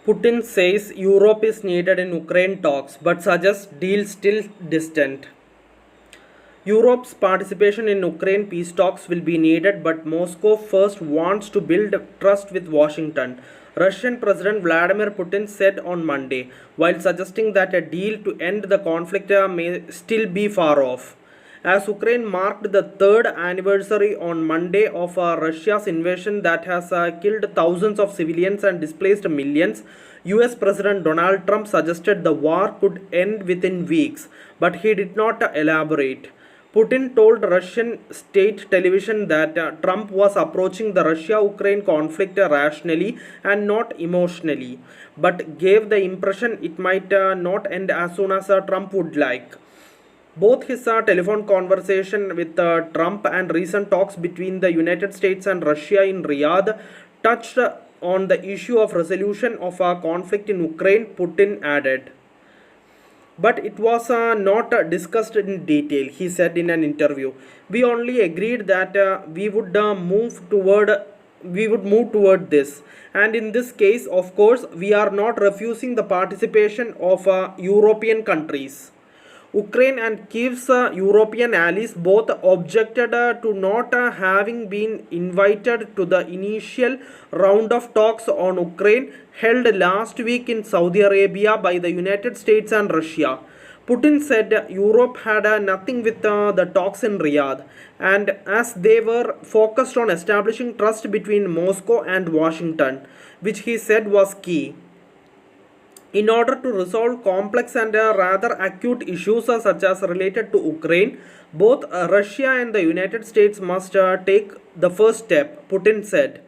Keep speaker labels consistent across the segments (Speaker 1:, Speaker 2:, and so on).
Speaker 1: Putin says Europe is needed in Ukraine talks but suggests deal still distant. Europe's participation in Ukraine peace talks will be needed, but Moscow first wants to build trust with Washington. Russian President Vladimir Putin said on Monday, while suggesting that a deal to end the conflict may still be far off. As Ukraine marked the third anniversary on Monday of Russia's invasion that has killed thousands of civilians and displaced millions, US President Donald Trump suggested the war could end within weeks, but he did not elaborate. Putin told Russian state television that Trump was approaching the Russia Ukraine conflict rationally and not emotionally, but gave the impression it might not end as soon as Trump would like. Both his telephone conversation with Trump and recent talks between the United States and Russia in Riyadh touched on the issue of resolution of a conflict in Ukraine, Putin added. But it was not discussed in detail, he said in an interview. We only agreed that we would move toward this. And in this case, of course, we are not refusing the participation of European countries. Ukraine and Kiev's European allies both objected to not having been invited to the initial round of talks on Ukraine held last week in Saudi Arabia by the United States and Russia. Putin said Europe had nothing with the talks in Riyadh, and as they were focused on establishing trust between Moscow and Washington, which he said was key. In order to resolve complex and rather acute issues such as related to Ukraine, both Russia and the United States must take the first step, Putin said.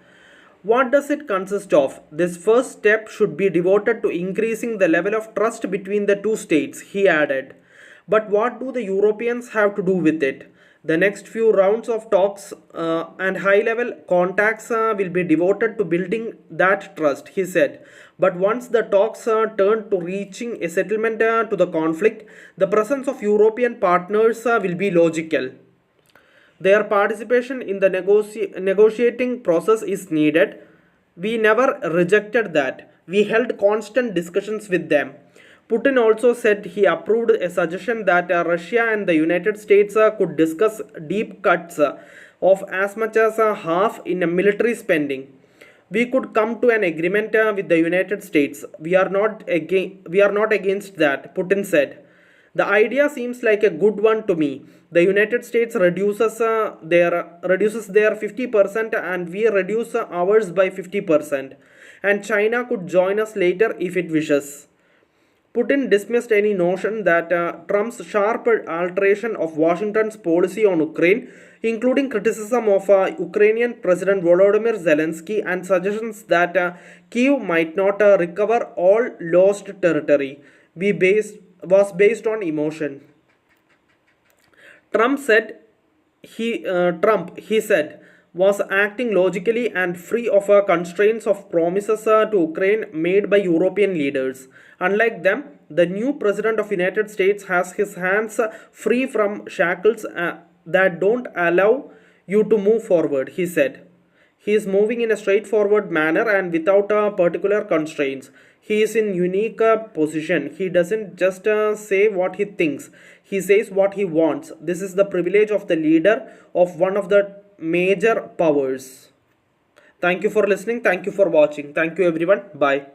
Speaker 1: What does it consist of? This first step should be devoted to increasing the level of trust between the two states, he added. But what do the Europeans have to do with it? The next few rounds of talks and high level contacts will be devoted to building that trust, he said. But once the talks turn to reaching a settlement to the conflict, the presence of European partners will be logical. Their participation in the negotiating process is needed. We never rejected that. We held constant discussions with them. Putin also said he approved a suggestion that Russia and the United States could discuss deep cuts of as much as half in military spending. We could come to an agreement with the United States. We are not against that, Putin said. The idea seems like a good one to me. The United States reduces their 50% and we reduce ours by 50%. And China could join us later if it wishes. Putin dismissed any notion that Trump's sharp alteration of Washington's policy on Ukraine, including criticism of Ukrainian President Volodymyr Zelensky and suggestions that Kyiv might not recover all lost territory, was based on emotion. He said, was acting logically and free of constraints of promises to Ukraine made by European leaders. Unlike them, the new president of United States has his hands free from shackles that don't allow you to move forward, he said. He is moving in a straightforward manner and without particular constraints. He is in unique position. He doesn't just say what he thinks. He says what he wants. This is the privilege of the leader of one of the major powers. Thank you for listening. Thank you for watching. Thank you everyone. Bye.